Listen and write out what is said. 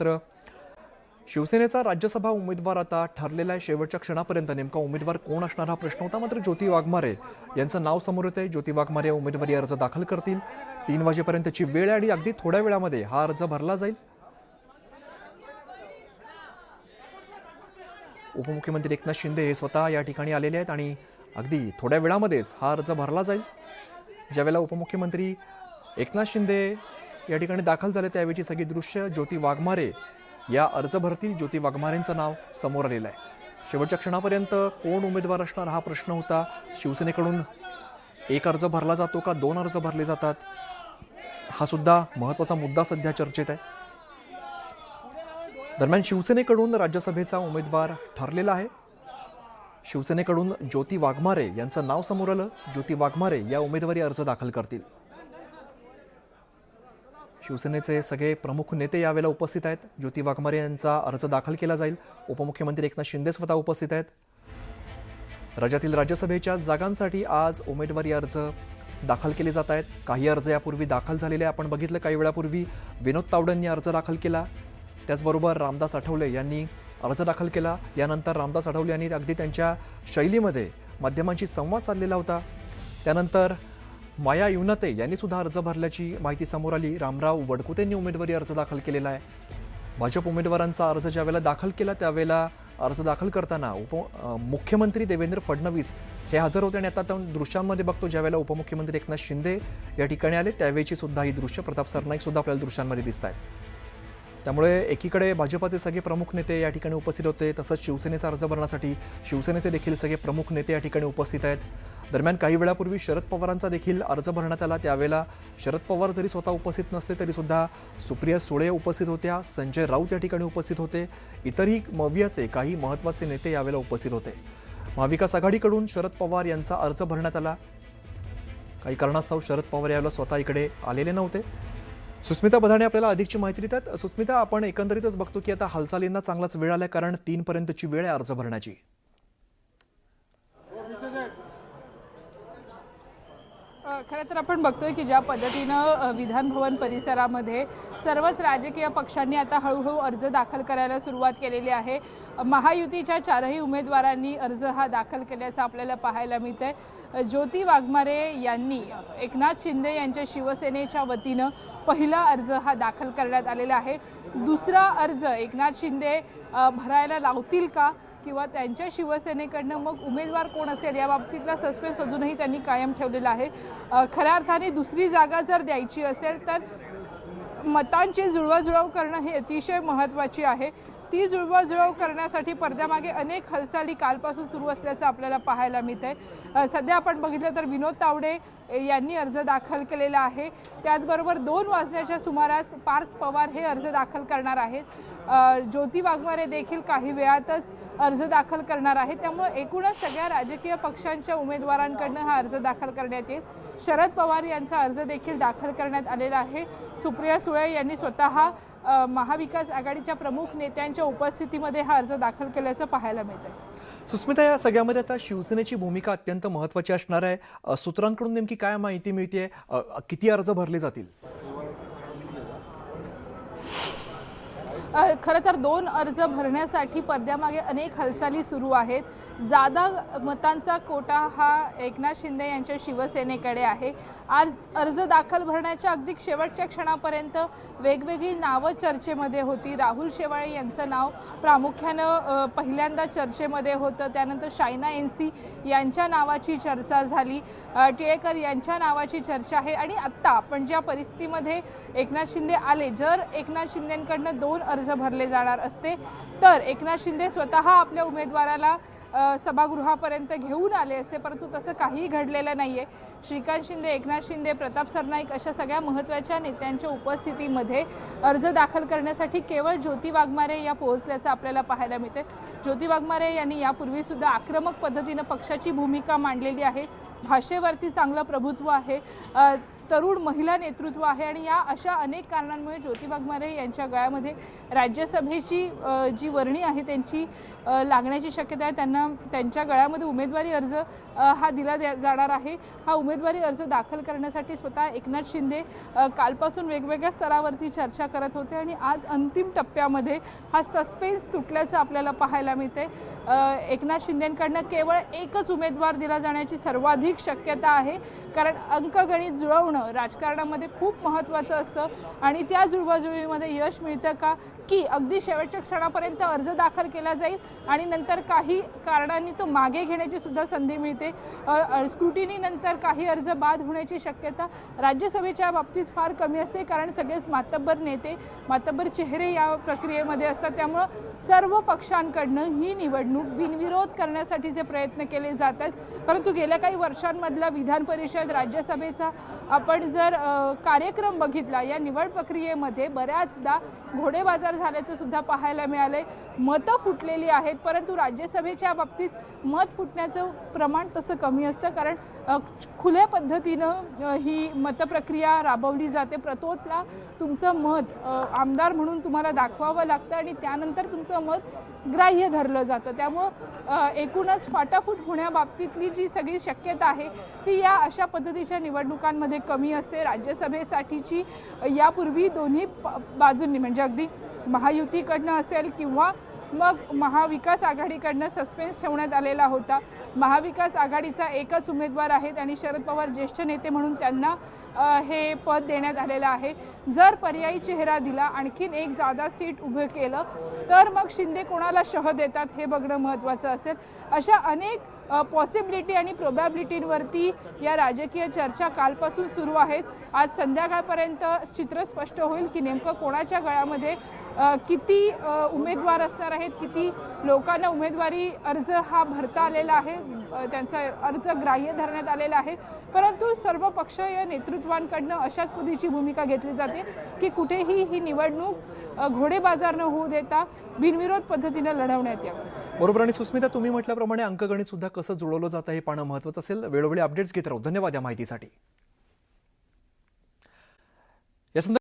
तर शिवसेनेचा राज्यसभा उमेदवार आता ठरलेला आहे। शेवटच्या क्षणापर्यंत नेमका उमेदवार कोण असणार हा प्रश्न होता। मात्र ज्योती वाघमारे यांचं नाव समोर येत आहे। ज्योती वाघमारे उमेदवारी अर्ज दाखल करतील। 3 वाजेपर्यंतची वेळ आहे आणि अगदी थोड्या वेळामध्ये हा अर्ज भरला जाईल। उपमुख्यमंत्री एकनाथ शिंदे हे स्वतः या ठिकाणी आलेले आहेत आणि अगदी थोड्या वेळामध्येच हा अर्ज भरला जाईल। ज्यावेळेला उपमुख्यमंत्री एकनाथ शिंदे या ठिकाणी दाखल झाले त्यावेळी सगळी दृश्य ज्योती वाघमारे या अर्ज भरतील। ज्योती वाघमारेंचं नाव समोर आलेलं आहे। शेवटच्या क्षणापर्यंत कोण उमेदवार असणार हा प्रश्न होता। शिवसेनेकडून एक अर्ज भरला जातो का 2 अर्ज भरले जातात हा सुद्धा महत्त्वाचा मुद्दा सध्या चर्चेत आहे। दरम्यान शिवसेनेकडून राज्यसभेचा उमेदवार ठरलेला आहे। शिवसेनेकडून ज्योती वाघमारे यांचं नाव समोर आलं। ज्योती वाघमारे या उमेदवारी अर्ज दाखल करतील। शिवसेनेचे सगळे प्रमुख नेते यावेळेला उपस्थित आहेत। ज्योती वाघमारे यांचा अर्ज दाखल केला जाईल। उपमुख्यमंत्री एकनाथ शिंदे स्वतः उपस्थित आहेत। राज्यातील राज्यसभेच्या जागांसाठी आज उमेदवारी अर्ज दाखल केले जात आहेत। काही अर्ज यापूर्वी दाखल झालेले आपण बघितलं। काही वेळापूर्वी विनोद तावडेंनी अर्ज दाखल केला। त्याचबरोबर रामदास आठवले यांनी अर्ज दाखल केला। यानंतर रामदास आठवले यांनी अगदी त्यांच्या शैलीमध्ये माध्यमांशी संवाद साधलेला होता। त्यानंतर माया युनाते यांनी सुद्धा अर्ज भरल्याची माहिती समोर आली। रामराव वडकुतेंनी उमेदवारी अर्ज दाखल केलेला आहे। भाजप उमेदवारांचा अर्ज ज्यावेळेला दाखल केला त्यावेळेला अर्ज दाखल करताना मुख्यमंत्री देवेंद्र फडणवीस हे हजर होते आणि आता आपण दृश्यांमध्ये बघतो ज्यावेळेला उपमुख्यमंत्री एकनाथ शिंदे या ठिकाणी आले त्यावेळीची सुद्धा ही दृश्य प्रताप सरनाईक सुद्धा आपल्याला दृश्यांमध्ये दिसत आहेत। त्यामुळे एकीकडे भाजपाचे सगळे प्रमुख नेते या ठिकाणी उपस्थित होते, तसंच शिवसेनेचा अर्ज भरण्यासाठी शिवसेनेचे देखील सगळे प्रमुख नेते या ठिकाणी उपस्थित आहेत। दरम्यान काही वेळापूर्वी शरद पवारांचा देखील अर्ज भरण्यात आला। त्यावेळेला शरद पवार जरी स्वतः उपस्थित नसले तरी सुद्धा सुप्रिया सुळे उपस्थित होत्या, संजय राऊत या ठिकाणी उपस्थित होते, इतरही मवियाचे काही महत्त्वाचे नेते यावेळेला उपस्थित होते। महाविकास आघाडीकडून शरद पवार यांचा अर्ज भरण्यात आला। काही कारणास्तव शरद पवार यावेळेला स्वतः इकडे आलेले नव्हते। सुस्मिता बधाणे आपल्याला अधिकची माहिती देतात। सुस्मिता, आपण एकंदरीतच बघतो की आता हालचालींना चांगलाच वेळ आला कारण 3 पर्यंतची वेळ आहे अर्ज भरण्याची। खरं तर आपण बघतोय की ज्या पद्धतीनं विधान भवन परिसरामध्ये सर्वच राजकीय पक्षांनी आता हळूहळू अर्ज दाखल करायला सुरुवात केलेली आहे। महायुतीच्या 4ही उमेदवारांनी अर्ज हा दाखल केल्याचं आपल्याला पाहायला मिळतंय। ज्योती वाघमारे यांनी एकनाथ शिंदे यांच्या शिवसेनेच्या वतीनं पहिला अर्ज हा दाखल करण्यात आलेला आहे। दुसरा अर्ज एकनाथ शिंदे भरायला लावतील का किंवा त्यांच्या शिवसेनेकडनं मग उमेदवार कोण असेल या बाबतीतला सस्पेन्स अजूनही त्यांनी कायम ठेवलेला आहे। खऱ्या अर्थाने दुसरी जागा जर द्यायची असेल तर मतांची जुळवाजुळव करणं ही अतिशय महत्त्वाची आहे। ती जुळवाजुळव करण्यासाठी पडद्यामागे अनेक हालचाली कालपासून सुरू असल्याचं आपल्याला पाहायला मिळतंय। सध्या आपण बघितलं तर विनोद तावडे यांनी अर्ज दाखल केलेला आहे। त्याचबरोबर 2 वाजण्याच्या सुमारास पार्थ पवार हे अर्ज दाखल करणार आहेत। ज्योती वाघमारे देखील काही वेळातच अर्ज दाखल करणार आहेत। त्यामुळे एकूणच सगळ्या राजकीय पक्षांच्या उमेदवारांकडनं हा अर्ज दाखल करण्यात येईल। शरद पवार यांचा अर्ज देखील दाखल करण्यात आलेला आहे। सुप्रिया सुळे यांनी स्वतः महाविकास आघाडीच्या प्रमुख नेत्यांच्या उपस्थितीमध्ये हा अर्ज दाखल केल्याचं पाहायला मिळतंय। सुस्मिता, या सगळ्यामध्ये आता शिवसेनेची भूमिका अत्यंत महत्त्वाची असणार आहे। सूत्रांकडून नेमकी काय माहिती मिळते? किती अर्ज भरले जातील? खरं तर 2 अर्ज भरण्यासाठी पडद्यामागे अनेक हालचाली सुरू आहेत। जादा मतांचा कोटा हा एकनाथ शिंदे यांच्या शिवसेनेकडे आहे। आज अर्ज दाखल भरण्याच्या अगदी शेवटच्या क्षणापर्यंत वेगवेगळी नावं चर्चेमध्ये होती। राहुल शेवाळे यांचं नाव प्रामुख्यानं पहिल्यांदा चर्चेमध्ये होतं। त्यानंतर शायना एनसी यांच्या नावाची चर्चा झाली, टिळेकर यांच्या नावाची चर्चा आहे आणि आत्ता आपण ज्या परिस्थितीमध्ये एकनाथ शिंदे आले, जर एकनाथ शिंदेंकडनं 2 अर्ज भरले जाणार असते तर एकनाथ शिंदे स्वतः आपल्या उमेदवाराला सभागृहापर्यंत घेऊन आले असते, परंतु तसं काहीही घडलेलं नाहीये। श्रीकांत शिंदे, एकनाथ शिंदे, प्रताप सरनाईक अशा सगळ्या महत्त्वाच्या नेत्यांच्या उपस्थितीमध्ये अर्ज दाखल करण्यासाठी केवळ ज्योती वाघमारे या पोहोचल्याचं आपल्याला पाहायला मिळते। ज्योती वाघमारे यांनी यापूर्वी सुद्धा आक्रमक पद्धतीनं पक्षाची भूमिका मांडलेली आहे। भाषेवरती चांगलं प्रभुत्व आहे। तरुण महिला नेतृत्व आहे आणि या अशा अनेक कारणांमुळे ज्योती वाघमारे यांच्या गळ्यामध्ये राज्यसभेची जी वर्णी आहे त्यांची लागण्याची शक्यता आहे। त्यांच्या गळ्यामध्ये उमेदवारी अर्ज हा दिला जाणार आहे। हा उमेदवारी अर्ज दाखल करण्यासाठी स्वतः एकनाथ शिंदे कालपासून वेगवेगळ्या स्तरावरती चर्चा करत होते आणि आज अंतिम टप्प्यामध्ये हा सस्पेन्स तुटल्याचं आपल्याला पाहायला मिळते। एकनाथ शिंदेंकडनं केवळ एकच उमेदवार दिला जाण्याची सर्वाधिक शक्यता आहे, कारण अंकगणित जुळवणं राजकारणामध्ये खूप महत्त्वाचं असतं आणि त्या जुळवाजुळवीमध्ये यश मिळतं का की अगदी शेवटच्या क्षणापर्यंत अर्ज दाखल केला जाईल आणि नंतर काही कारणांनी तो मागे घेण्याची सुद्धा संधी मिळते। स्क्रुटिनीनंतर काही अर्ज बाद होण्याची शक्यता राज्यसभेच्या बाबतीत फार कमी असते, कारण सगळेच मातब्बर नेते मातब्बर चेहरे या प्रक्रियेमध्ये असतात। त्यामुळं सर्व पक्षांकडनं ही निवडणूक बिनविरोध करण्यासाठीचे प्रयत्न केले जातात। परंतु गेल्या काही वर्षांमधला विधान परिषद राज्यसभेचा आपण जर कार्यक्रम बघितला, या निवड प्रक्रियेमध्ये बऱ्याचदा घोडेबाजार झाल्याचं सुद्धा पाहायला मिळालंय। मतं फुटलेली आहेत, परंतु राज्यसभेच्या बाबतीत मत फुटण्याचं प्रमाण तसं कमी असतं, कारण खुल्या पद्धतीनं ही मतप्रक्रिया राबवली जाते। प्रतोतला तुमचं मत आमदार म्हणून तुम्हाला दाखवावं लागतं आणि त्यानंतर तुमचं मत ग्राह्य धरलं जातं। त्यामुळं एकूणच फाटाफूट होण्याबाबतीतली जी सगळी शक्यता आहे ती या अशा पद्धतीच्या निवडणुकांमध्ये कमी असते। राज्यसभेसाठीची यापूर्वी दोन्ही बाजूंनी म्हणजे अगदी महायुतीकडनं असेल किंवा मग महाविकास आघाडीकडनं सस्पेन्स ठेवण्यात आलेला होता। महाविकास आघाडीचा एकच उमेदवार आहेत आणि शरद पवार ज्येष्ठ नेते म्हणून त्यांना हे पद देण्यात आलेलं आहे। जर पर्यायी चेहरा दिला, आणखीन एक जादा सीट उभे केलं तर मग शिंदे कोणाला शह देतात हे बघणं महत्त्वाचं असेल। अशा अनेक पॉसिबिलिटी आणि प्रोबॅबिलिटींवरती या राजकीय चर्चा कालपासून सुरू आहेत। आज संध्याकाळपर्यंत चित्र स्पष्ट होईल की नेमकं कोणाच्या गळ्यामध्ये किती उमेदवार असणार आहेत, किती लोकांना उमेदवारी अर्ज हा भरता आलेला आहे, त्यांचा अर्ज ग्राह्य धरण्यात आलेला आहे। परंतु सर्व पक्षीय नेतृत्वांकडनं अशाच पद्धतीची भूमिका घेतली जाते की कुठेही ही निवडणूक घोडेबाजार न होऊ देता बिनविरोध पद्धतीने लढवण्यात यावी। बरोबर। आणि सुस्मिता, तुम्ही म्हटल्याप्रमाणे अंकगणित सुद्धा कसं जुळवलं जातं हे पाहणं महत्त्वाचं असेल। वेळोवेळी अपडेट्स घेत राहू। धन्यवाद या माहितीसाठी।